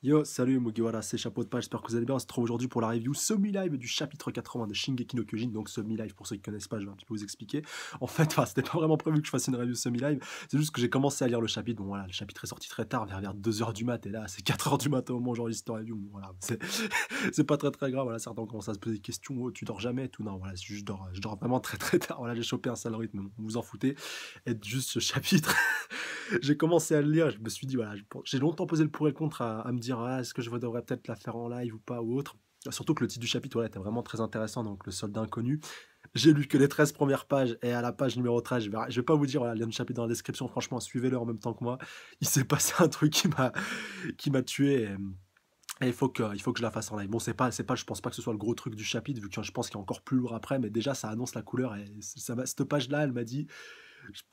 Yo, salut Mugiwara, c'est Chapeau de Page, j'espère que vous allez bien. On se trouve aujourd'hui pour la review semi-live du chapitre 80 de Shingeki no Kyojin. Donc semi-live, pour ceux qui connaissent pas, je vais un petit peu vous expliquer. En fait, enfin, c'était pas vraiment prévu que je fasse une review semi-live, c'est juste que j'ai commencé à lire le chapitre. Bon voilà, le chapitre est sorti très tard, vers 2h du mat, et là c'est 4h du mat au moment où j'enregistre la review. Bon, voilà, c'est pas très grave, voilà, certains commencent à se poser des questions, oh, tu dors jamais et tout. Non, voilà, c'est juste, je dors vraiment très tard. Voilà, j'ai chopé un sale rythme, bon, vous vous en foutez. Et juste ce chapitre, j'ai commencé à le lire, je me suis dit, voilà, j'ai longtemps posé le pour et le contre à me dire, ah, est-ce que je devrais peut-être la faire en live ou pas ou autre. Surtout que le titre du chapitre voilà, était vraiment très intéressant, donc le soldat inconnu. J'ai lu que les 13 premières pages, et à la page numéro 13, je vais pas vous dire, voilà, il y a un chapitre dans la description, franchement, suivez-le en même temps que moi. Il s'est passé un truc qui m'a tué, et il faut que je la fasse en live. Bon, je pense pas que ce soit le gros truc du chapitre, vu que je pense qu'il y a encore plus lourd après, mais déjà, ça annonce la couleur, et cette page-là, elle m'a dit,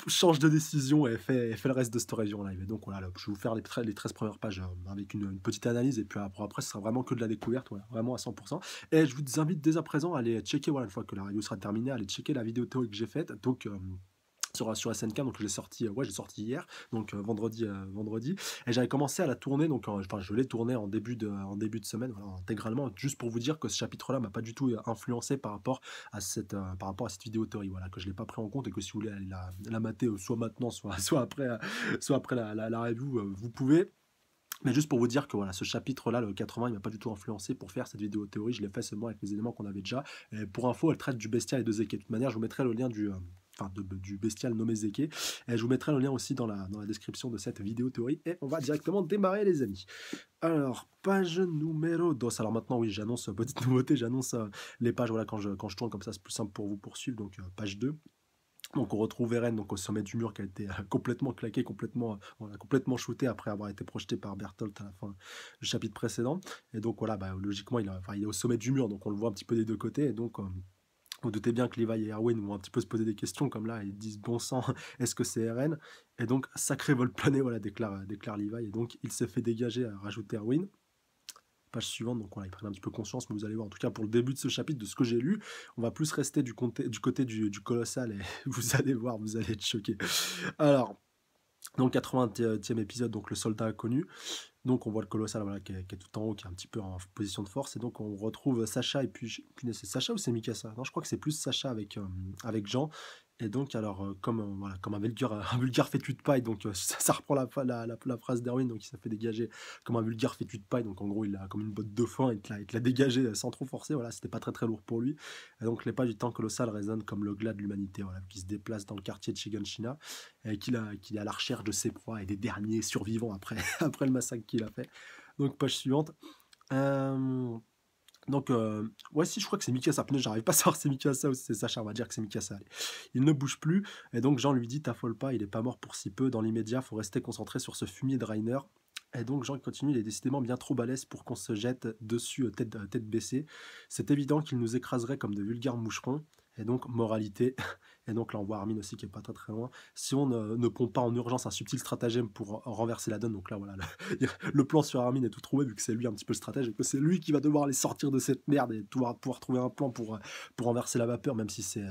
change de décision et fais le reste de cette review en live. Et donc voilà, là, je vais vous faire les 13 premières pages avec une petite analyse, et puis après, ce sera vraiment que de la découverte, voilà, vraiment à 100%. Et je vous invite dès à présent à aller checker, voilà, une fois que la review sera terminée, à aller checker la vidéo théorie que j'ai faite. Donc, sur SNK, donc j'ai sorti hier, donc vendredi, et j'avais commencé à la tourner, donc enfin je l'ai tourné en début de semaine, voilà, intégralement, juste pour vous dire que ce chapitre-là m'a pas du tout influencé par rapport à cette vidéo théorie, voilà, que je l'ai pas pris en compte, et que si vous voulez aller la mater, soit maintenant, soit après la review, vous pouvez. Mais juste pour vous dire que voilà, ce chapitre-là, le 80, il m'a pas du tout influencé pour faire cette vidéo théorie. Je l'ai fait seulement avec les éléments qu'on avait déjà. Et pour info, elle traite du bestial et de Zeke. De toute manière, je vous mettrai le lien du bestial nommé Zeke. Et je vous mettrai le lien aussi dans la description de cette vidéo théorie. Et on va directement démarrer, les amis. Alors, page numéro 2. Alors maintenant, oui, j'annonce, petite nouveauté, j'annonce les pages, voilà, quand je tourne comme ça, c'est plus simple pour vous poursuivre. Donc, page 2. Donc on retrouve Eren donc au sommet du mur, qui a été complètement claqué, on l'a complètement shooté après avoir été projeté par Bertolt à la fin du chapitre précédent. Et donc voilà, bah, logiquement il est au sommet du mur, donc on le voit un petit peu des deux côtés. Et donc vous doutez bien que Levi et Erwin vont un petit peu se poser des questions, comme là ils disent bon sang, est-ce que c'est Eren? Et donc sacré vol plané, voilà, déclare Levi. Et donc il s'est fait dégager, à rajouter Erwin. Page suivante, donc voilà, ils prennent un petit peu conscience, mais vous allez voir, en tout cas pour le début de ce chapitre, de ce que j'ai lu, on va plus rester du côté du colossal, et vous allez voir, vous allez être choqués. Alors, dans le 80e épisode, donc le soldat inconnu, donc on voit le colossal, voilà, qui est tout en haut, qui est un petit peu en position de force, et donc on retrouve Sacha, et puis c'est Sacha ou c'est Mikasa? Non, je crois que c'est plus Sacha avec Jean. Et donc alors, voilà, comme un vulgaire fétu de paille, donc ça reprend la phrase d'Erwin, donc il s'est fait dégager comme un vulgaire fétu de paille, donc en gros il a comme une botte de foin, il te l'a dégagé sans trop forcer, voilà, c'était pas très lourd pour lui. Et donc les pas du temps colossal résonnent comme le glas de l'humanité, voilà, qui se déplace dans le quartier de Shiganshina, et qu'il est à la recherche de ses proies et des derniers survivants après, après le massacre qu'il a fait. Donc page suivante. Euh, donc, ouais, si, je crois que c'est Mikasa. Punaise, j'arrive pas à savoir si c'est Mikasa ou si c'est Sacha. On va dire que c'est Mikasa. Allez. Il ne bouge plus. Et donc, Jean lui dit, t'affole pas, il est pas mort pour si peu. Dans l'immédiat, faut rester concentré sur ce fumier de Rainer. Et donc, Jean continue, il est décidément bien trop balèze pour qu'on se jette dessus tête baissée. C'est évident qu'il nous écraserait comme de vulgaires moucherons. Et donc, moralité. Et donc, là, on voit Armin aussi qui est pas très loin. Si on ne pompe pas en urgence un subtil stratagème pour renverser la donne, donc là, voilà, le plan sur Armin est tout trouvé, vu que c'est lui un petit peu le stratège, et que c'est lui qui va devoir les sortir de cette merde et pouvoir trouver un plan pour renverser la vapeur, même si ça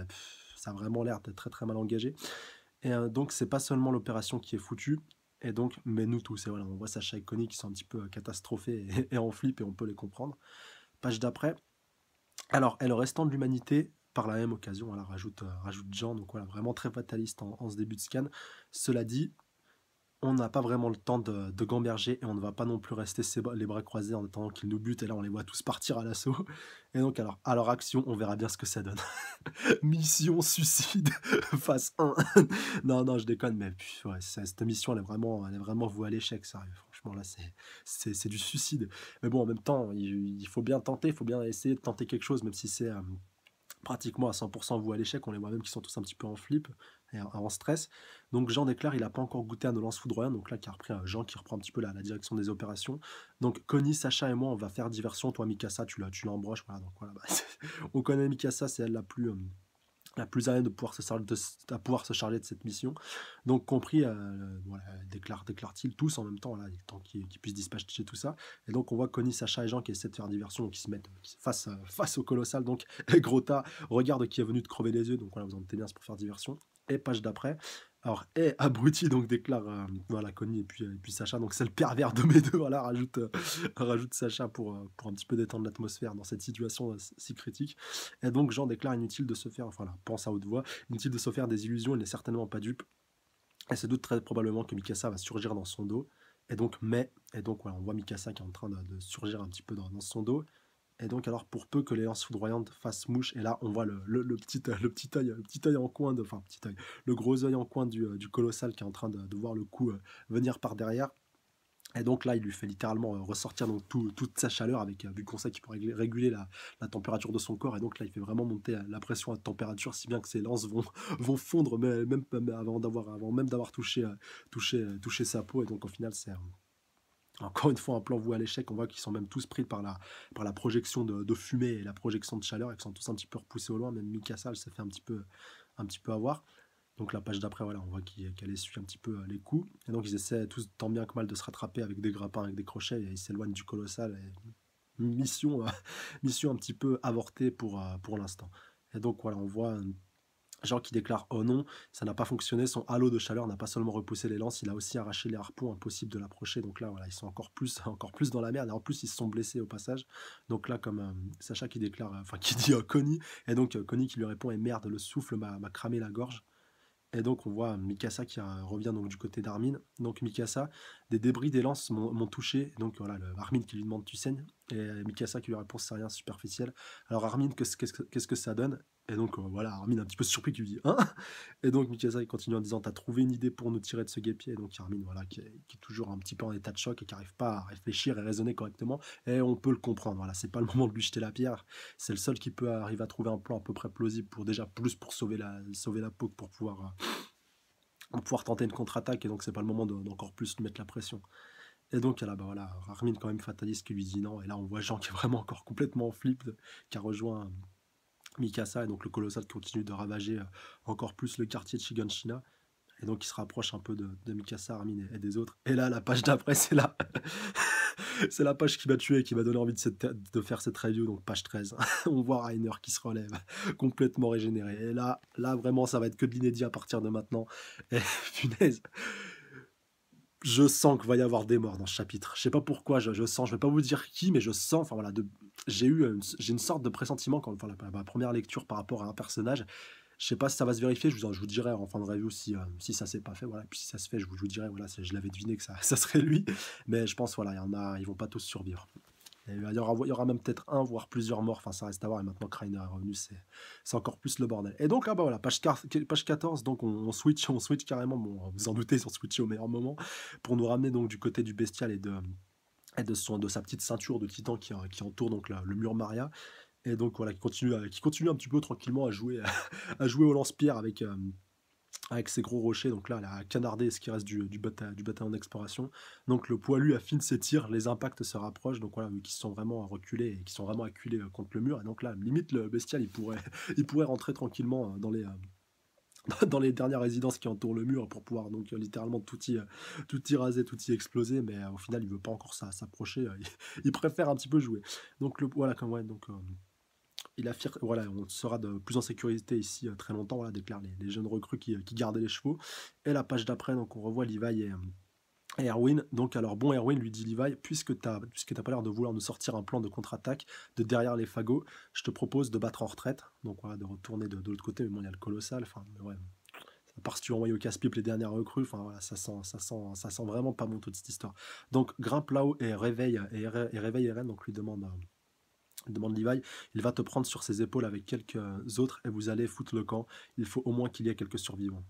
a vraiment l'air d'être très mal engagé. Et donc c'est pas seulement l'opération qui est foutue, et donc, mais nous tous, et voilà, on voit Sacha et Connie qui sont un petit peu catastrophés et en flip, et on peut les comprendre. Page d'après. Alors, et le restant de l'humanité, par la même occasion, voilà, rajoute Jean, donc voilà, vraiment très fataliste en ce début de scan. Cela dit, on n'a pas vraiment le temps de gamberger, et on ne va pas non plus rester les bras croisés en attendant qu'ils nous butent, et là on les voit tous partir à l'assaut. Et donc à leur action, on verra bien ce que ça donne. Mission suicide phase 1. Non, je déconne, mais ouais, cette mission elle est vraiment vouée à l'échec, sérieux. Franchement là c'est du suicide. Mais bon, en même temps, il faut bien tenter, il faut bien essayer de tenter quelque chose, même si c'est pratiquement à 100% voué à l'échec. On les voit même qui sont tous un petit peu en flip et en stress. Donc Jean déclare il n'a pas encore goûté à nos lances foudroyantes. Donc là, qui a repris Jean qui reprend un petit peu la direction des opérations. Donc Connie, Sacha et moi, on va faire diversion. Toi, Mikasa, tu l'embroches. Voilà, donc voilà, bah, on connaît Mikasa, c'est elle la plus à même de pouvoir se charger de cette mission. Donc compris, voilà, déclare-t-il tous en même temps, voilà, tant qu'ils puissent dispatcher tout ça. Et donc on voit Connie, Sacha et Jean qui essaient de faire diversion, qui se mettent face au colossal. Donc et Grota, regarde qui est venu te crever les yeux. Donc voilà, vous en doutez bien, c'est pour faire diversion. Et page d'après. Alors, et abruti, donc déclare voilà, Connie et puis Sacha, donc c'est le pervers de mes deux, voilà, rajoute, rajoute Sacha pour un petit peu détendre l'atmosphère dans cette situation si critique. Et donc, Jean déclare inutile de se faire, enfin là, pense à haute voix, inutile de se faire des illusions, il n'est certainement pas dupe. Elle se doute très probablement que Mikasa va surgir dans son dos. Et donc voilà, on voit Mikasa qui est en train de surgir un petit peu dans son dos. Et donc, alors, pour peu que les lances foudroyantes fassent mouche, et là, on voit le petit œil en coin, enfin, petit œil, le gros œil en coin du colossal qui est en train de voir le coup venir par derrière. Et donc là, il lui fait littéralement ressortir donc toute sa chaleur avec, vu qu'on sait qu'il peut réguler la température de son corps. Et donc là, il fait vraiment monter la pression à température, si bien que ses lances vont fondre, mais même avant même d'avoir touché sa peau. Et donc, au final, c'est encore une fois un plan voué à l'échec. On voit qu'ils sont même tous pris par la projection de fumée et la projection de chaleur et qu'ils sont tous un petit peu repoussés au loin. Même Mikasa, elle s'est fait un petit peu avoir. Donc la page d'après, voilà, on voit qu'elle essuie un petit peu les coups. Et donc ils essaient tous tant bien que mal de se rattraper avec des grappins, avec des crochets, et ils s'éloignent du colossal. Et mission, mission un petit peu avortée pour l'instant. Et donc voilà, on voit Jean qui déclare oh non, ça n'a pas fonctionné, son halo de chaleur n'a pas seulement repoussé les lances, il a aussi arraché les harpons, impossible de l'approcher. Donc là, voilà, ils sont encore plus dans la merde, et en plus ils se sont blessés au passage. Donc là, comme Sacha qui déclare, enfin qui dit Connie, et donc Connie qui lui répond et merde, le souffle m'a cramé la gorge. Et donc on voit Mikasa qui revient donc du côté d'Armin. Donc Mikasa, des débris des lances m'ont touché. Donc voilà, Armin qui lui demande tu saignes. Et Mikasa qui lui répond c'est rien, superficiel. Alors Armin, qu'est-ce que ça donne? Et donc voilà, Armin un petit peu surpris qui lui dit hein. Et donc Mikasa il continue en disant t'as trouvé une idée pour nous tirer de ce guépier. Et donc Armin voilà, qui est toujours un petit peu en état de choc et qui n'arrive pas à réfléchir et raisonner correctement. Et on peut le comprendre, voilà, c'est pas le moment de lui jeter la pierre. C'est le seul qui peut arriver à trouver un plan à peu près plausible pour déjà plus pour sauver la peau que pour pouvoir tenter une contre-attaque. Et donc c'est pas le moment d'encore plus lui mettre la pression. Et donc là, bah voilà, Armin quand même fataliste qui lui dit non. Et là on voit Jean qui est vraiment encore complètement en flip, qui a rejoint Mikasa. Et donc le colossal continue de ravager encore plus le quartier de Shiganshina. Et donc il se rapproche un peu de Mikasa, Armin et des autres. Et là, la page d'après, c'est là. C'est la page qui m'a tué et qui m'a donné envie de faire cette review, donc page 13. On voit Rainer qui se relève, complètement régénéré. Et là vraiment, ça va être que de l'inédit à partir de maintenant. Et punaise, je sens qu'il va y avoir des morts dans ce chapitre. Je sais pas pourquoi, je sens, je vais pas vous dire qui, mais je sens, enfin voilà, j'ai une sorte de pressentiment quand, enfin, la première lecture par rapport à un personnage. Je sais pas si ça va se vérifier, je vous dirai en fin de review si ça s'est pas fait, voilà. Puis si ça se fait, je vous dirai, voilà, je l'avais deviné que ça serait lui. Mais je pense, voilà, il y en a, ils vont pas tous survivre. Et il y aura même peut-être un, voire plusieurs morts, enfin ça reste à voir, et maintenant que Rainer est revenu, c'est encore plus le bordel. Et donc là, bah voilà, page 14, donc on switch carrément, bon, vous en doutez, ils ont switché au meilleur moment, pour nous ramener donc du côté du bestial de sa petite ceinture de titan qui entoure donc le mur Maria. Et donc voilà, qui continue un petit peu tranquillement à jouer, à jouer au lance-pierre avec ses gros rochers. Donc là, elle a canardé ce qui reste du bataillon d'exploration. Donc le poilu affine ses tirs, les impacts se rapprochent. Donc voilà, vu qu'ils sont vraiment reculés et qu'ils sont vraiment acculés contre le mur. Et donc là, limite, le bestial, il pourrait rentrer tranquillement dans les dernières résidences qui entourent le mur pour pouvoir donc littéralement tout y raser, tout y exploser. Mais au final, il veut pas encore s'approcher. Il préfère un petit peu jouer. Donc voilà, comme ouais, donc il affirme, voilà, on sera de plus en sécurité ici très longtemps, voilà, déclarent les jeunes recrues qui gardaient les chevaux. Et la page d'après, donc on revoit Levi et Erwin. Donc alors bon, Erwin lui dit Levi, puisque t'as pas l'air de vouloir nous sortir un plan de contre-attaque de derrière les fagots, je te propose de battre en retraite. Donc voilà, de retourner de l'autre côté, mais bon, il y a le colossal, enfin, mais ouais. À part si tu envoies au casse-pipe les dernières recrues, enfin voilà, ça sent vraiment pas bon toute cette histoire. Donc grimpe là-haut et réveille Eren, donc lui demande Levi, il va te prendre sur ses épaules avec quelques autres et vous allez foutre le camp. Il faut au moins qu'il y ait quelques survivants.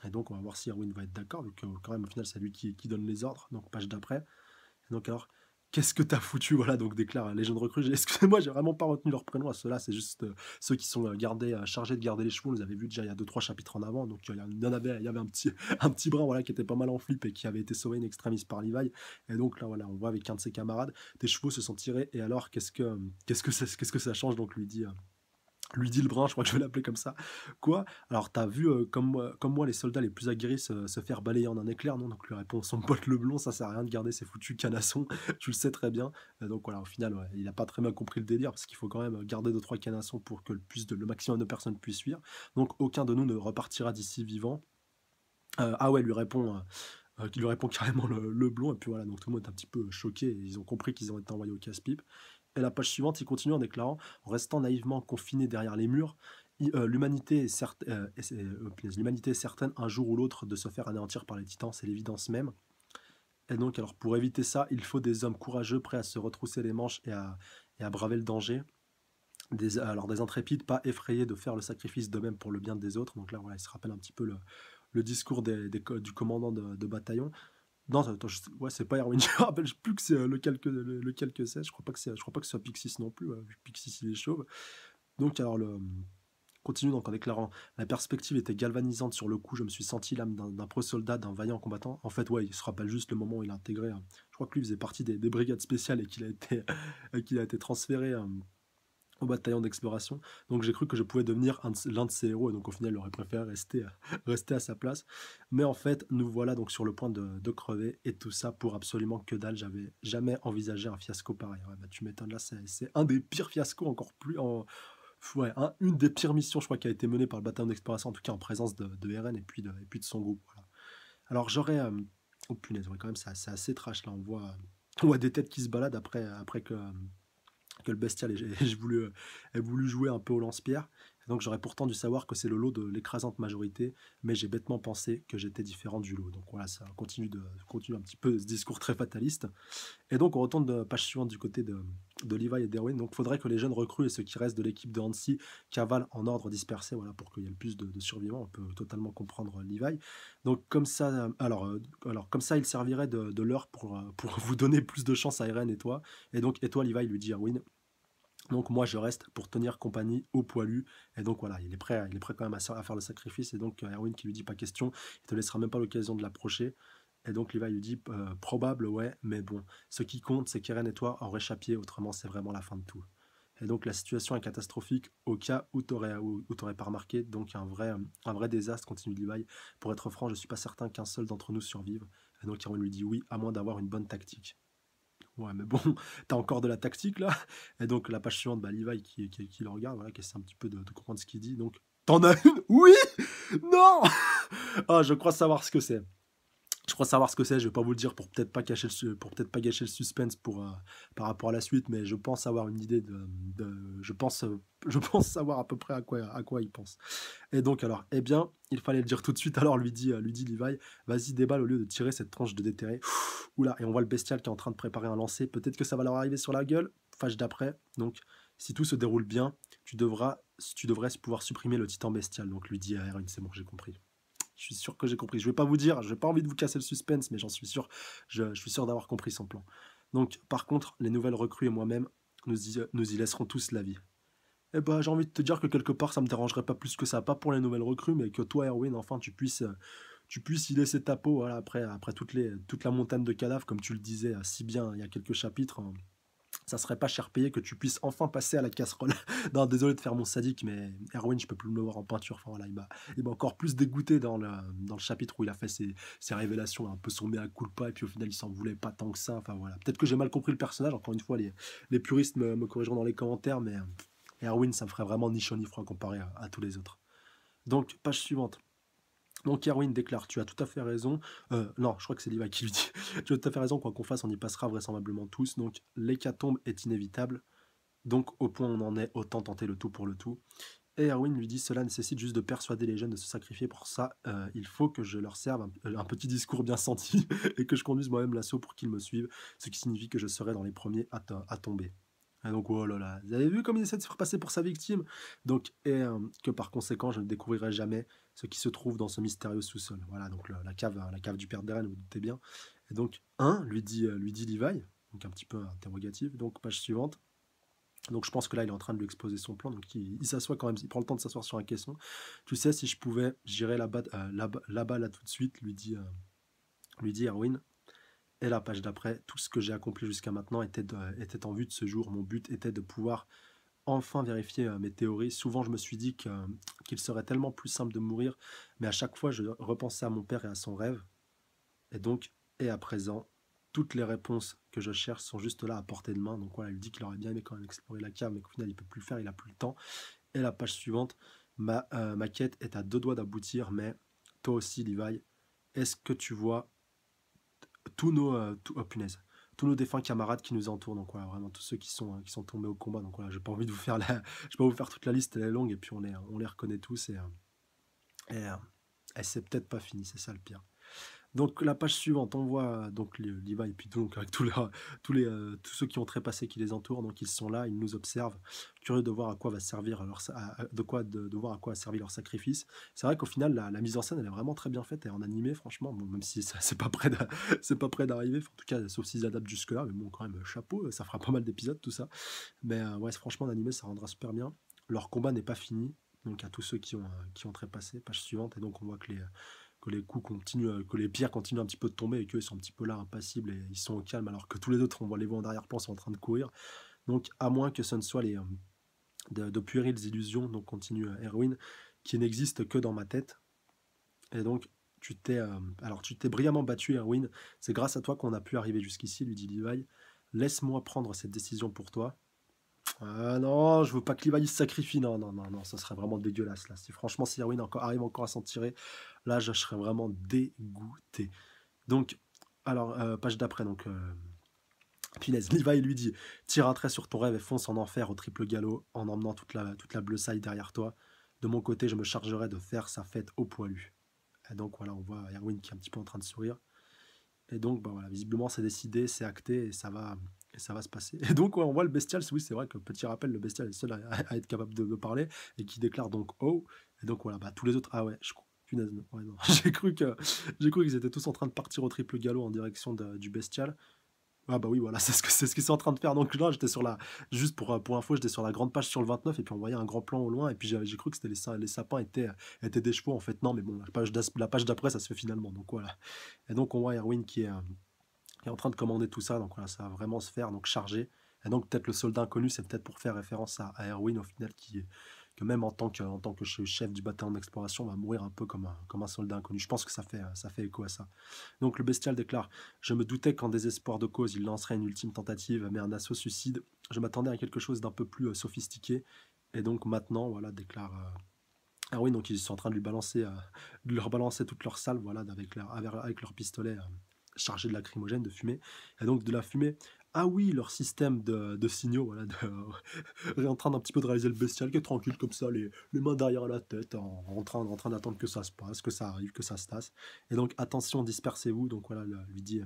Et donc, on va voir si Erwin va être d'accord, vu que quand même, au final, c'est lui qui donne les ordres. Donc, page d'après. Et donc, alors, qu'est-ce que t'as foutu? Voilà, donc déclare les jeunes recrues. Excusez-moi, j'ai vraiment pas retenu leur prénom à ceux-là. C'est juste ceux qui sont chargés de garder les chevaux. On les avait vus déjà il y a 2-3 chapitres en avant. Donc, il y avait un petit brin voilà, qui était pas mal en flip et qui avait été sauvé in extremis par Levi. Et donc, là, voilà, on voit avec un de ses camarades, tes chevaux se sont tirés. Et alors, qu'est-ce que ça change? Donc, lui dit le brun, je crois que je vais l'appeler comme ça. Quoi? Alors, t'as vu, comme moi, les soldats les plus aguerris se faire balayer en un éclair, non? Donc, lui répond son pote le blond, ça sert à rien de garder ces foutus canassons, tu le sais très bien. Donc, voilà, au final, ouais, il a pas très bien compris le délire, parce qu'il faut quand même garder 2-3 canassons pour que le maximum de personnes puissent fuir. Donc, aucun de nous ne repartira d'ici vivant. Ah ouais, qui lui répond carrément le blond, et puis voilà, donc tout le monde est un petit peu choqué, et ils ont compris qu'ils ont été envoyés au casse-pipe. Et la page suivante, il continue en déclarant: «En restant naïvement confiné derrière les murs, l'humanité est certaine un jour ou l'autre de se faire anéantir par les titans, c'est l'évidence même. Et donc alors pour éviter ça, il faut des hommes courageux prêts à se retrousser les manches et à braver le danger. Des intrépides pas effrayés de faire le sacrifice d'eux-mêmes pour le bien des autres». Donc là, voilà, il se rappelle un petit peu le discours du commandant de bataillon. Non, attends, ouais, c'est pas Erwin, je me rappelle plus que c'est lequel que c'est. Je crois pas que ce soit Pixis non plus. Pixis, il est chauve. Donc, alors, continue donc en déclarant: la perspective était galvanisante sur le coup, je me suis senti l'âme d'un pro soldat, d'un vaillant combattant. En fait, ouais, il se rappelle juste le moment où il a intégré. Je crois que lui faisait partie des brigades spéciales et qu'il a été, et qu'il a été transféré au bataillon d'exploration. Donc j'ai cru que je pouvais devenir l'un de ces héros, et donc au final il aurait préféré rester à sa place. Mais en fait, nous voilà donc sur le point de crever, et tout ça pour absolument que dalle. J'avais jamais envisagé un fiasco pareil. Ouais, bah, tu m'étonnes, là c'est un des pires fiascos, encore plus ouais, une des pires missions, je crois, qui a été menée par le bataillon d'exploration, en tout cas en présence de RN et puis de son groupe. Voilà. Alors j'aurais... oh punaise, ouais, quand même c'est assez trash là, on voit des têtes qui se baladent après que le bestial ait voulu jouer un peu au lance-pierre. Donc j'aurais pourtant dû savoir que c'est le lot de l'écrasante majorité, mais j'ai bêtement pensé que j'étais différent du lot. Donc voilà, ça continue un petit peu ce discours très fataliste. Et donc on retourne de page suivante du côté de Levi et d'Erwin. Donc il faudrait que les jeunes recrues et ceux qui restent de l'équipe de Hansi cavalent en ordre dispersé, voilà, pour qu'il y ait le plus de survivants. On peut totalement comprendre Levi. Donc comme ça, alors comme ça, il servirait de l'heure pour vous donner plus de chance à Eren et toi. Et toi, Levi, lui dit Erwin. Donc moi je reste pour tenir compagnie au poilu. Et donc voilà, il est prêt quand même à faire le sacrifice. Et donc Erwin qui lui dit pas question, il te laissera même pas l'occasion de l'approcher. Et donc Levi lui dit probable, ouais, mais bon, ce qui compte c'est qu'Eren et toi en réchappiez, autrement c'est vraiment la fin de tout. Et donc la situation est catastrophique au cas où t'aurais pas remarqué. Donc un vrai désastre, continue Levi. Pour être franc, je suis pas certain qu'un seul d'entre nous survive. Et donc Erwin lui dit oui, à moins d'avoir une bonne tactique. Ouais, mais bon, t'as encore de la tactique là. Et donc la page suivante, bah, Levi qui le regarde, voilà, qui essaie un petit peu de comprendre ce qu'il dit. Donc, t'en as une? Oui! Non! Ah, je crois savoir ce que c'est. Je crois savoir ce que c'est. Je vais pas vous le dire pour peut-être pas pour peut-être pas gâcher le suspense par rapport à la suite, mais je pense avoir une idée je pense savoir à peu près à quoi il pense. Et donc alors, eh bien, il fallait le dire tout de suite. Alors lui dit Levi, vas-y déballe au lieu de tirer cette tranche de déterré. Oula, et on voit le bestial qui est en train de préparer un lancer. Peut-être que ça va leur arriver sur la gueule. Fâche d'après. Donc, si tout se déroule bien, tu devrais pouvoir supprimer le titan bestial. Donc lui dit à Eren, c'est bon, j'ai compris. Je suis sûr que j'ai compris. Je vais pas vous dire, je n'ai pas envie de vous casser le suspense, mais j'en suis sûr. Je suis sûr d'avoir compris son plan. Donc, par contre, les nouvelles recrues et moi-même, nous y laisserons tous la vie. Eh ben, j'ai envie de te dire que quelque part, ça me dérangerait pas plus que ça. Pas pour les nouvelles recrues, mais que toi, Erwin, enfin, tu puisses y laisser ta peau, voilà, après toute la montagne de cadavres, comme tu le disais si bien il y a quelques chapitres. Ça serait pas cher payé que tu puisses enfin passer à la casserole. Non, désolé de faire mon sadique, mais Erwin, je peux plus me le voir en peinture. Enfin voilà, il m'a encore plus dégoûté dans le chapitre où il a fait ses révélations, un peu son mea culpa, et puis au final, il s'en voulait pas tant que ça. Enfin voilà, peut-être que j'ai mal compris le personnage. Encore une fois, les puristes me corrigeront dans les commentaires, mais Erwin, ça me ferait vraiment ni chaud ni froid comparé à tous les autres. Donc, page suivante. Donc Erwin déclare: tu as tout à fait raison. Non, je crois que c'est Levi qui lui dit: tu as tout à fait raison, quoi qu'on fasse, on y passera vraisemblablement tous. Donc l'hécatombe est inévitable. Donc au point où on en est, autant tenter le tout pour le tout. Et Erwin lui dit: cela nécessite juste de persuader les jeunes de se sacrifier. Pour ça, il faut que je leur serve un petit discours bien senti et que je conduise moi-même l'assaut pour qu'ils me suivent, ce qui signifie que je serai dans les premiers à tomber. Et donc, oh là là, vous avez vu comme il essaie de se faire passer pour sa victime? Donc, que par conséquent, je ne découvrirai jamais ce qui se trouve dans ce mystérieux sous-sol. Voilà, donc la cave du père d'Eren, vous, vous doutez bien. Et donc, lui dit Levi, donc un petit peu interrogatif. Donc, page suivante. Donc je pense que là, il est en train de lui exposer son plan. Donc il s'assoit quand même, il prend le temps de s'asseoir sur un caisson. Tu sais, si je pouvais, j'irais là-bas, là tout de suite, lui dit Erwin. Et la page d'après, tout ce que j'ai accompli jusqu'à maintenant était en vue de ce jour. Mon but était de pouvoir enfin vérifier mes théories. Souvent, je me suis dit qu'il serait tellement plus simple de mourir, mais à chaque fois, je repensais à mon père et à son rêve. Et donc, et à présent, toutes les réponses que je cherche sont juste là à portée de main. Donc voilà, il dit qu'il aurait bien aimé quand même explorer la cave, mais qu'au final, il peut plus le faire, il a plus le temps. Et la page suivante, ma quête est à deux doigts d'aboutir, mais toi aussi, Levi, est-ce que tu vois oh punaise, tous nos défunts camarades qui nous entourent, donc voilà, vraiment tous ceux qui sont tombés au combat, donc voilà, j'ai pas envie de vous faire je vais pas vous faire toute la liste, elle est longue, et puis on les reconnaît tous, et, euh, et c'est peut-être pas fini, c'est ça le pire. Donc la page suivante, on voit donc Levi et puis donc avec tous ceux qui ont trépassé qui les entourent, donc ils sont là, ils nous observent, curieux de voir à quoi va servir de voir à quoi a servi leur sacrifice. C'est vrai qu'au final la mise en scène elle est vraiment très bien faite et en animé franchement, bon, même si ça c'est pas près c'est pas près d'arriver, en tout cas sauf s'ils adaptent jusque là, mais bon quand même chapeau, ça fera pas mal d'épisodes tout ça. Mais ouais franchement en animé ça rendra super bien. Leur combat n'est pas fini, donc à tous ceux qui ont trépassé, page suivante, et donc on voit que les coups continuent, que les pierres continuent un petit peu de tomber et qu'eux ils sont un petit peu là, impassibles et ils sont au calme alors que tous les autres, on voit les voix en arrière-plan, sont en train de courir. Donc, à moins que ce ne soit de puériles illusions, donc continue Erwin, qui n'existent que dans ma tête. Et donc, tu t'es brillamment battu, Erwin. C'est grâce à toi qu'on a pu arriver jusqu'ici, lui dit Levi. Laisse-moi prendre cette décision pour toi. Ah non, je veux pas que Levi se sacrifie. Non, non, non, non, ça serait vraiment dégueulasse là. Si franchement, si Erwin arrive encore à s'en tirer, là, je serais vraiment dégoûté. Donc, alors, page d'après, donc, Finesse, Levi lui dit, tire un trait sur ton rêve et fonce en enfer au triple galop, en emmenant toute la bleu-saille derrière toi. De mon côté, je me chargerai de faire sa fête au poilu. Et donc, voilà, on voit Erwin qui est un petit peu en train de sourire. Et donc, bah voilà, visiblement, c'est décidé, c'est acté, et ça va se passer. Et donc, ouais, on voit le bestial, oui, c'est vrai que, petit rappel, le bestial est le seul à être capable de parler, et qui déclare donc oh. Et donc, voilà, bah, tous les autres, ah ouais, punaise, non, ouais, non. J'ai cru qu'ils étaient tous en train de partir au triple galop en direction du bestial. Ah bah oui, voilà, c'est ce qu'ils sont en train de faire. Donc là, juste pour info, j'étais sur la grande page sur le 29, et puis on voyait un grand plan au loin, et puis j'ai cru que c'était les sapins étaient des chevaux, en fait, non, mais bon, la page d'après, ça se fait finalement, donc voilà. Et donc on voit Erwin qui est en train de commander tout ça, donc voilà, ça va vraiment se faire, donc charger. Et donc peut-être le soldat inconnu, c'est peut-être pour faire référence à Erwin au final, que même en tant que chef du bataillon d'exploration, va mourir un peu comme un soldat inconnu. Je pense que ça fait écho à ça. Donc le bestial déclare, je me doutais qu'en désespoir de cause, il lancerait une ultime tentative, mais un assaut suicide, je m'attendais à quelque chose d'un peu plus sophistiqué. Et donc maintenant, voilà, déclare Erwin, donc ils sont en train de leur balancer toute leur salve, voilà, avec leur pistolet chargé de lacrymogène, de fumée. Et donc de la fumée, ah oui, leur système de signaux, voilà, est en train d'un petit peu de réaliser le bestial, qui est tranquille comme ça, les mains derrière la tête, en train d'attendre que ça se passe, que ça arrive, que ça se tasse. Et donc attention, dispersez-vous, donc voilà, lui dit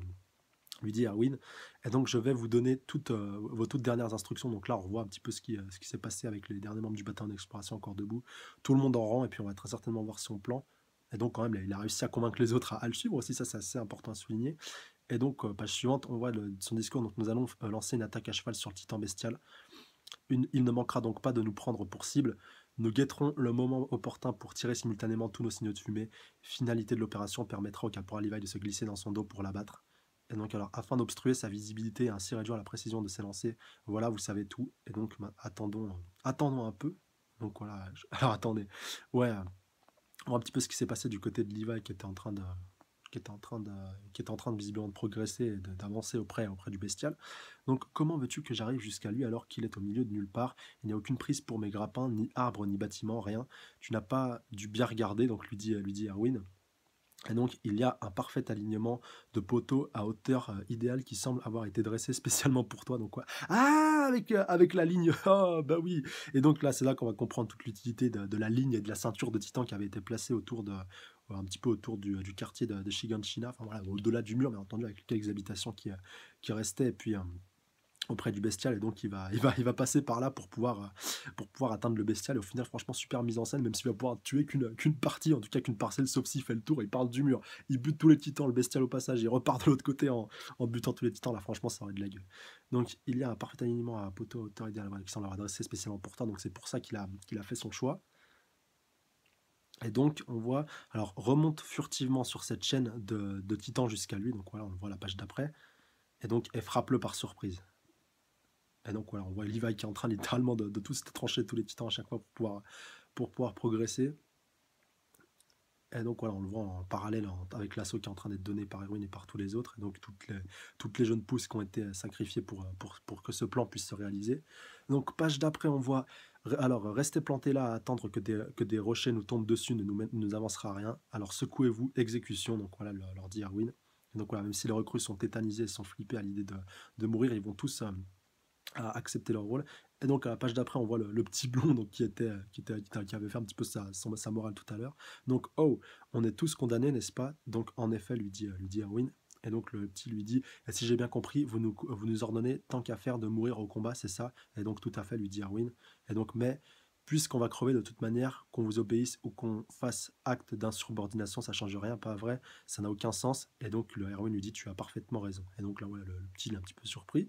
Erwin. Et donc, je vais vous donner vos toutes dernières instructions. Donc là, on revoit un petit peu ce qui s'est passé avec les derniers membres du bataillon d'exploration encore debout. Tout le monde en rang, et puis on va très certainement voir son plan. Et donc, quand même, là, il a réussi à convaincre les autres à le suivre aussi. Ça, c'est assez important à souligner. Et donc, page suivante, on voit son discours. Donc, nous allons lancer une attaque à cheval sur le titan bestial. Il ne manquera donc pas de nous prendre pour cible. Nous guetterons le moment opportun pour tirer simultanément tous nos signaux de fumée. Finalité de l'opération permettra au caporal Levi de se glisser dans son dos pour l'abattre. Et donc, alors, afin d'obstruer sa visibilité et ainsi réduire la précision de ses lancers, voilà, vous savez tout. Et donc, attendons un peu. Donc voilà, alors attendez. Ouais, on voit un petit peu ce qui s'est passé du côté de Levi qui était en train de, qui était en train de visiblement de progresser et d'avancer auprès du bestial. Donc, comment veux-tu que j'arrive jusqu'à lui alors qu'il est au milieu de nulle part? Il n'y a aucune prise pour mes grappins, ni arbre, ni bâtiment, rien. Tu n'as pas dû bien regarder, donc lui dit Erwin. Et donc, il y a un parfait alignement de poteaux à hauteur idéale qui semble avoir été dressé spécialement pour toi. Donc, quoi. Ah, avec la ligne. Oh, bah oui. Et donc, là, c'est là qu'on va comprendre toute l'utilité de la ligne et de la ceinture de titan qui avait été placée un petit peu autour du quartier de Shiganshina. Enfin, voilà, au-delà du mur, bien entendu, avec quelques habitations qui restaient. Et puis, auprès du bestial, et donc il va passer par là pour pouvoir atteindre le bestial. Et au final, franchement, super mise en scène, même s'il va pouvoir tuer qu'une partie, en tout cas qu'une parcelle, sauf s'il fait le tour, il parle du mur, il bute tous les titans, le bestial au passage, il repart de l'autre côté en butant tous les titans. Là, franchement, ça aurait de la gueule. Donc il y a un parfait alignement à poteau à hauteur idéale qui semble avoir adressé spécialement pour toi, donc c'est pour ça qu'il a fait son choix. Et donc on voit, alors remonte furtivement sur cette chaîne de titans jusqu'à lui, donc voilà, on voit la page d'après, et donc et frappe-le par surprise. Et donc voilà, on voit Levi qui est en train littéralement de tous trancher tous les titans à chaque fois pour pouvoir progresser. Et donc voilà, on le voit en parallèle avec l'assaut qui est en train d'être donné par Erwin et par tous les autres. Et donc toutes les jeunes pousses qui ont été sacrifiées pour que ce plan puisse se réaliser. Donc page d'après, on voit, alors restez plantés là à attendre que des rochers nous tombent dessus, ne nous avancera rien. Alors secouez-vous, exécution. Donc voilà, leur dit Erwin. Et donc voilà, même si les recrues sont tétanisés, sont flippés à l'idée de mourir, ils vont tous à accepter leur rôle. Et donc à la page d'après, on voit le petit blond donc, qui avait fait un petit peu sa morale tout à l'heure. Donc, oh, on est tous condamnés, n'est-ce pas? Donc en effet, lui dit Erwin. Et donc le petit lui dit, et si j'ai bien compris, vous nous ordonnez tant qu'à faire de mourir au combat, c'est ça? Et donc tout à fait, lui dit Erwin. Et donc, mais puisqu'on va crever de toute manière, qu'on vous obéisse ou qu'on fasse acte d'insubordination, ça change rien, pas vrai, ça n'a aucun sens. Et donc le Erwin lui dit, tu as parfaitement raison. Et donc là, voilà, le petit il est un petit peu surpris.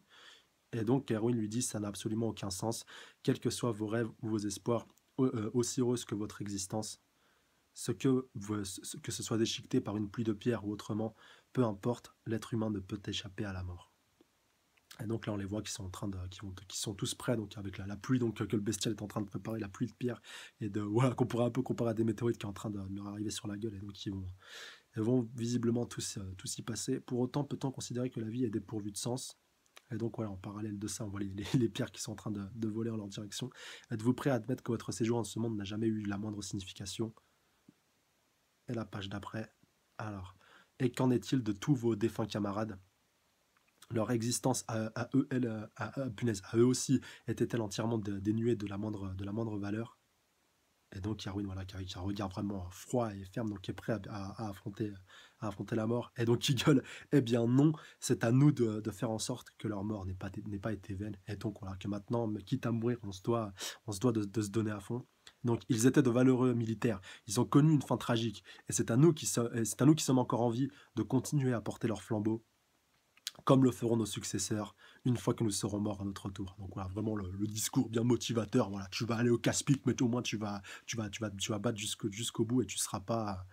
Et donc Erwin lui dit, ça n'a absolument aucun sens, quels que soient vos rêves ou vos espoirs, aussi heureuses que votre existence, que ce soit déchiqueté par une pluie de pierre ou autrement, peu importe, l'être humain ne peut échapper à la mort. Et donc là, on les voit qui sont en train qui sont tous prêts, donc avec la pluie donc que le bestial est en train de préparer, la pluie de pierre et voilà qu'on pourrait un peu comparer à des météorites qui est en train de leur arriver sur la gueule, et donc ils vont visiblement tous y passer. Pour autant, peut-on considérer que la vie est dépourvue de sens? Et donc voilà, en parallèle de ça, on voit les pierres qui sont en train de voler en leur direction. Êtes-vous prêt à admettre que votre séjour en ce monde n'a jamais eu la moindre signification? Et la page d'après, alors, et qu'en est-il de tous vos défunts camarades? Leur existence punaise, à eux aussi était-elle entièrement dénuée de la moindre valeur? Et donc Yarwin, voilà, qui a un regard vraiment froid et ferme, donc qui est prêt à affronter la mort. Et donc qui gueule, eh bien non, c'est à nous de faire en sorte que leur mort n'ait pas été vaine. Et donc voilà, que maintenant, quitte à mourir, on se doit de se donner à fond. Donc ils étaient de valeureux militaires, ils ont connu une fin tragique, et c'est à nous c'est à nous qui sommes encore en vie de continuer à porter leur flambeau, comme le feront nos successeurs, une fois que nous serons morts à notre tour. Donc voilà, vraiment le discours bien motivateur. Voilà, tu vas aller au casse-pique, mais au moins tu vas battre jusqu'au bout, et tu seras pas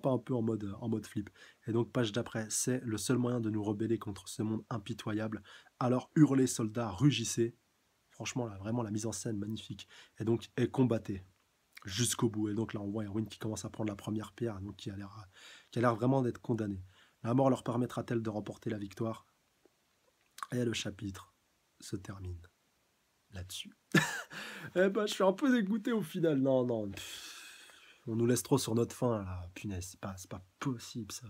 un peu en mode flip. Et donc page d'après, c'est le seul moyen de nous rebeller contre ce monde impitoyable. Alors hurlez soldats, rugissez. Franchement là, vraiment la mise en scène magnifique. Et combattez jusqu'au bout. Et donc là, on voit Erwin qui commence à prendre la première pierre, donc qui a l'air vraiment d'être condamné. La mort leur permettra-t-elle de remporter la victoire? Et le chapitre se termine là-dessus. Eh ben, je suis un peu dégoûté au final. Non, non. On nous laisse trop sur notre faim, là. Punaise, c'est pas possible, ça.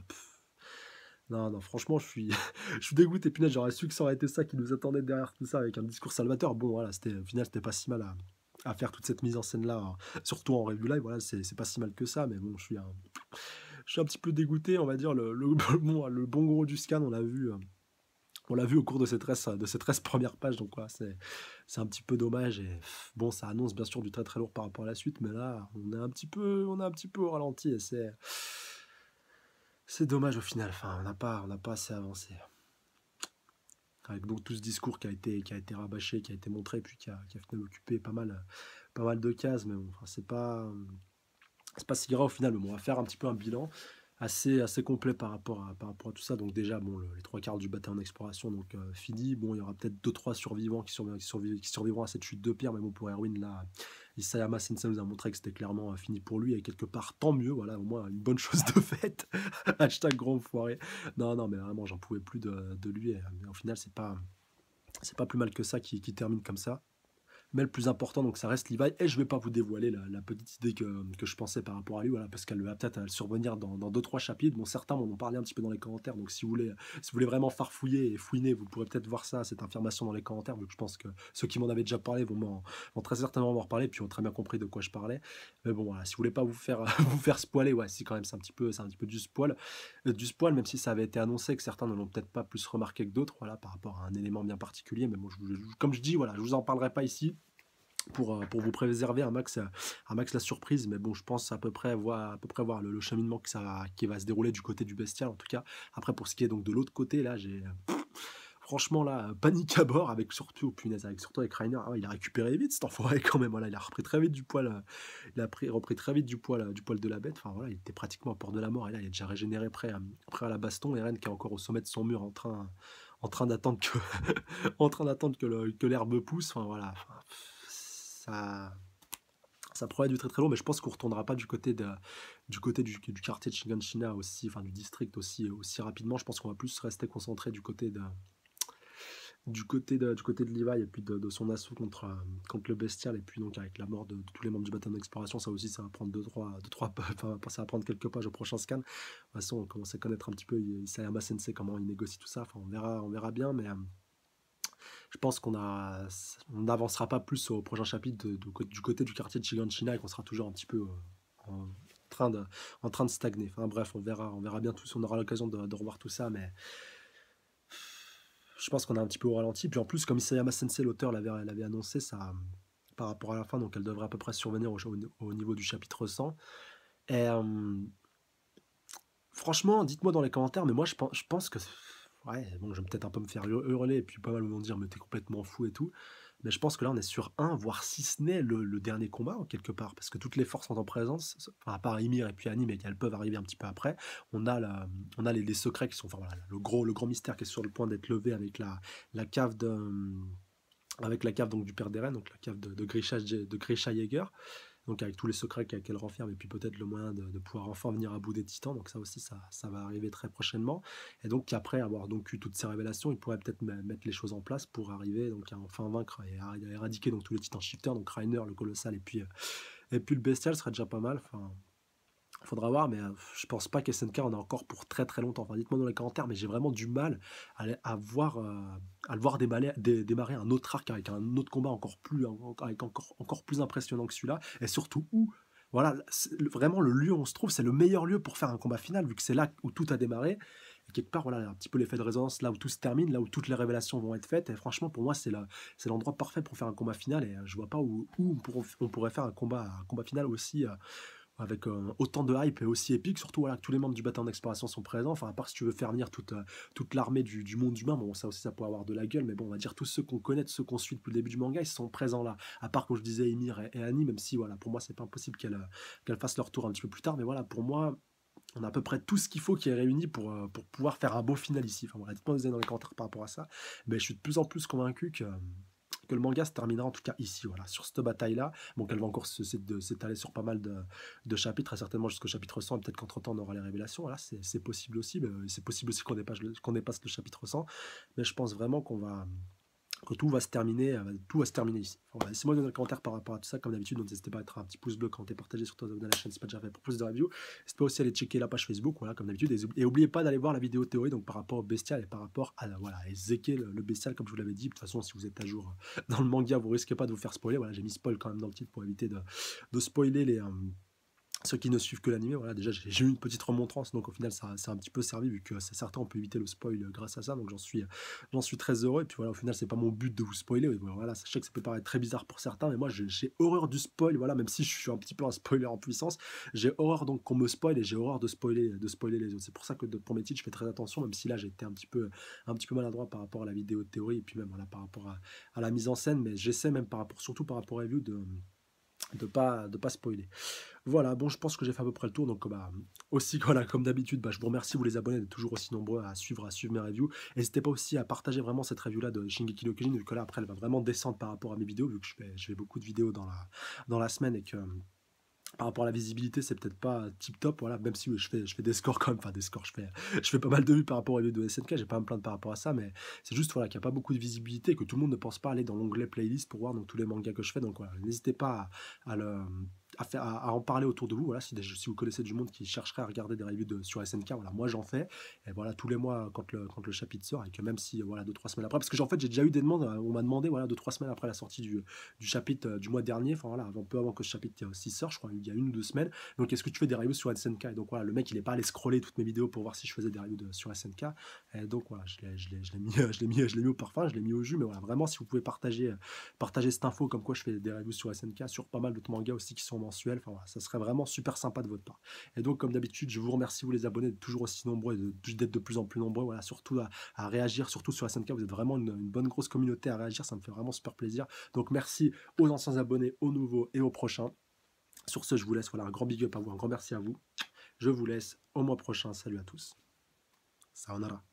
Non, non, franchement, je suis dégoûté. Punaise, j'aurais su que ça aurait été ça qui nous attendait derrière tout ça, avec un discours salvateur. Bon, voilà, au final, c'était pas si mal à faire toute cette mise en scène-là, hein. Surtout en review live, voilà, c'est pas si mal que ça, mais bon, je suis un petit peu dégoûté, on va dire. Le bon gros du scan, on l'a vu au cours de ces 13 premières pages, donc voilà, c'est un petit peu dommage. Et bon, ça annonce bien sûr du très très lourd par rapport à la suite, mais là, on est un petit peu au ralenti, et c'est dommage au final. Enfin, on n'a pas assez avancé. Avec donc tout ce discours qui a été rabâché, qui a été montré, puis qui a finalement occupé pas mal de cases, mais bon, enfin, c'est pas si grave au final. Mais bon, on va faire un petit peu un bilan assez complet par rapport à tout ça. Donc déjà, bon, les trois quarts du bataillon d'exploration donc fini. Bon, il y aura peut-être 2-3 survivants qui survivront à cette chute de pierre, mais bon, pour Erwin, là, Isayama Sensei nous a montré que c'était clairement fini pour lui, et quelque part, tant mieux, voilà, au moins une bonne chose de faite. Hashtag grand foiré. Non, non, mais vraiment, j'en pouvais plus de lui, et au final, c'est pas plus mal que ça qui termine comme ça. Mais le plus important, donc ça reste Levi. Et je vais pas vous dévoiler la petite idée que je pensais par rapport à lui, voilà, parce qu'elle va peut-être survenir dans 2-3 chapitres. Bon, certains m'en ont parlé un petit peu dans les commentaires, donc si vous voulez vraiment farfouiller et fouiner, vous pourrez peut-être voir ça, cette information dans les commentaires, vu que je pense que ceux qui m'en avaient déjà parlé vont très certainement m'en reparler, puis ont très bien compris de quoi je parlais. Mais bon, voilà, si vous voulez pas vous faire, vous faire spoiler, ouais, c'est quand même, c'est un petit peu du spoil, même si ça avait été annoncé, que certains ne l'ont peut-être pas plus remarqué que d'autres, voilà, par rapport à un élément bien particulier. Mais bon, comme je dis, voilà, je vous en parlerai pas ici, pour vous préserver un max la surprise. Mais bon, je pense à peu près voir le cheminement qui va se dérouler du côté du bestial, en tout cas. Après, pour ce qui est donc de l'autre côté, là, franchement, là, panique à bord, avec surtout, punaise, surtout avec Reiner. Ah ouais, il a récupéré vite cet enfoiré quand même. Voilà, il a repris très vite du poil, repris très vite du poil de la bête. Enfin voilà, il était pratiquement à port de la mort, et là, il est déjà régénéré, prêt à la baston. Eren qui est encore au sommet de son mur, en train d'attendre que en train d'attendre que l'herbe pousse. Enfin voilà, ça Ça pourrait être du très très long, mais je pense qu'on retournera pas du quartier de Shiganshina aussi, enfin du district aussi rapidement. Je pense qu'on va plus rester concentré du côté de Levi et puis de son assaut contre le bestial. Et puis donc avec la mort de tous les membres du bataillon d'exploration, ça aussi ça va prendre deux, trois, enfin ça va prendre quelques pages au prochain scan. De toute façon, on commence à connaître un petit peu Isayama Sensei, comment il négocie tout ça. Enfin, on verra bien, mais je pense on n'avancera pas plus au prochain chapitre du côté du quartier de Shiganshina et qu'on sera toujours un petit peu en train de, en train de stagner. Enfin bref, on verra bien tout, on aura l'occasion de revoir tout ça, mais je pense qu'on a un petit peu au ralenti. Puis en plus, comme Isayama Sensei, l'auteur, l'avait annoncé, ça, par rapport à la fin, donc elle devrait à peu près survenir au niveau du chapitre 100. Et franchement, dites-moi dans les commentaires, mais moi je pense que. Ouais, bon, je vais peut-être un peu me faire hurler et puis pas mal me dire, mais t'es complètement fou et tout. Mais je pense que là, on est sur un, voire si ce n'est le dernier combat, en quelque part, parce que toutes les forces sont en présence, enfin, à part Ymir et puis Annie, mais elles peuvent arriver un petit peu après. On a, les secrets qui sont, enfin voilà, le grand mystère qui est sur le point d'être levé la cave avec la cave donc du père d'Eren, donc la cave de Grisha Jäger, donc avec tous les secrets qu'elle renferme, et puis peut-être le moyen de pouvoir enfin venir à bout des titans, donc ça aussi ça va arriver très prochainement, et donc après avoir donc eu toutes ces révélations, il pourrait peut-être mettre les choses en place pour arriver donc à enfin vaincre et à éradiquer donc tous les titans shifters, donc Reiner, le colossal, et puis le bestial serait déjà pas mal, enfin faudra voir, mais je pense pas qu'SNK en a encore pour très très longtemps. Enfin, dites-moi dans les commentaires, mais j'ai vraiment du mal à le voir démarrer un autre arc avec un autre combat encore plus impressionnant que celui-là. Et surtout où, voilà, vraiment le lieu où on se trouve, c'est le meilleur lieu pour faire un combat final, vu que c'est là où tout a démarré. Et quelque part, voilà, un petit peu l'effet de résonance, là où tout se termine, là où toutes les révélations vont être faites. Et franchement, pour moi, c'est l'endroit parfait pour faire un combat final. Et je vois pas où on pourrait faire un combat final aussi. Avec autant de hype et aussi épique, surtout voilà, que tous les membres du bataillon d'exploration sont présents. Enfin, à part si tu veux faire venir toute l'armée du monde humain, bon, ça aussi, ça pourrait avoir de la gueule, mais bon, on va dire tous ceux qu'on connaît, tous ceux qu'on suit depuis le début du manga, ils sont présents là. À part, comme je disais, Ymir et Annie, même si, voilà, pour moi, c'est pas impossible qu'elles fassent leur tour un petit peu plus tard, mais voilà, pour moi, on a à peu près tout ce qu'il faut qui est réuni pour pouvoir faire un beau final ici. Enfin, voilà, dites-moi vous avez dans les commentaires par rapport à ça. Mais je suis de plus en plus convaincu que le manga se terminera en tout cas ici, voilà, sur cette bataille-là. Bon, qu'elle va encore s'étaler sur pas mal de chapitres, et certainement jusqu'au chapitre 100, et peut-être qu'entre-temps on aura les révélations, voilà, c'est possible aussi, mais c'est possible aussi qu'on dépasse le chapitre 100, mais je pense vraiment que tout va se terminer ici. Enfin, voilà, laissez-moi dans les commentaires par rapport à tout ça, comme d'habitude, donc n'hésitez pas à mettre un petit pouce bleu quand t'es partagé, surtout à la chaîne, c'est pas déjà fait pour plus de reviews. N'hésitez pas aussi à aller checker la page Facebook, voilà, comme d'habitude, et n'oubliez pas d'aller voir la vidéo théorie, donc par rapport au bestial et par rapport à voilà, à Zeke, le bestial, comme je vous l'avais dit. De toute façon, si vous êtes à jour dans le manga, vous risquez pas de vous faire spoiler. Voilà, j'ai mis spoil quand même dans le titre pour éviter de spoiler ceux qui ne suivent que l'animé. Voilà, déjà j'ai eu une petite remontrance, donc au final ça a un petit peu servi, vu que c'est certain on peut éviter le spoil grâce à ça, donc j'en suis très heureux. Et puis voilà, au final c'est pas mon but de vous spoiler. Voilà, sachez que ça peut paraître très bizarre pour certains, mais moi j'ai horreur du spoil. Voilà, même si je suis un petit peu un spoiler en puissance, j'ai horreur donc qu'on me spoil, et j'ai horreur de spoiler les autres. C'est pour ça que pour mes titres je fais très attention, même si là j'ai été un petit peu maladroit par rapport à la vidéo de théorie, et puis même voilà, par rapport à la mise en scène, mais j'essaie même surtout par rapport à review de pas spoiler. Voilà, bon, je pense que j'ai fait à peu près le tour. Donc, bah, aussi, voilà, comme d'habitude, bah, je vous remercie, vous les abonnés, d'être toujours aussi nombreux à suivre mes reviews. N'hésitez pas aussi à partager vraiment cette review-là de Shingeki no Kyojin, vu que là, après, elle va vraiment descendre par rapport à mes vidéos, vu que je fais beaucoup de vidéos dans la semaine, et que par rapport à la visibilité, c'est peut-être pas tip top, voilà, même si je fais des scores quand même, enfin des scores, je fais pas mal de vues par rapport aux vidéos de SNK, j'ai pas à me plaindre par rapport à ça, mais c'est juste voilà, qu'il n'y a pas beaucoup de visibilité, que tout le monde ne pense pas aller dans l'onglet playlist pour voir donc, tous les mangas que je fais, donc voilà, n'hésitez pas à en parler autour de vous, voilà, si vous connaissez du monde qui chercherait à regarder des reviews sur SNK, voilà, moi j'en fais, et voilà, tous les mois quand le chapitre sort, et que même si, voilà, 2-3 semaines après, parce que en fait j'ai déjà eu des demandes, on m'a demandé, voilà, 2-3 semaines après la sortie du chapitre du mois dernier, enfin voilà, un peu avant que ce chapitre 6 sort, je crois, il y a 1 ou 2 semaines. Donc, est-ce que tu fais des reviews sur SNK? Et donc, voilà, le mec, il est pas allé scroller toutes mes vidéos pour voir si je faisais des reviews sur SNK. Et donc, voilà, je l'ai mis au parfum, je l'ai mis au jus. Mais voilà, vraiment, si vous pouvez partager cette info, comme quoi je fais des reviews sur SNK, sur pas mal d'autres mangas aussi qui sont mensuels, enfin voilà, ça serait vraiment super sympa de votre part. Et donc, comme d'habitude, je vous remercie, vous les abonnés, d'être toujours aussi nombreux et d'être de plus en plus nombreux. Voilà, surtout à réagir, surtout sur SNK. Vous êtes vraiment une bonne grosse communauté à réagir, ça me fait vraiment super plaisir. Donc, merci aux anciens abonnés, aux nouveaux et aux prochains. Sur ce, je vous laisse. Voilà, un grand big up à vous, un grand merci à vous. Je vous laisse au mois prochain. Salut à tous. Sayonara.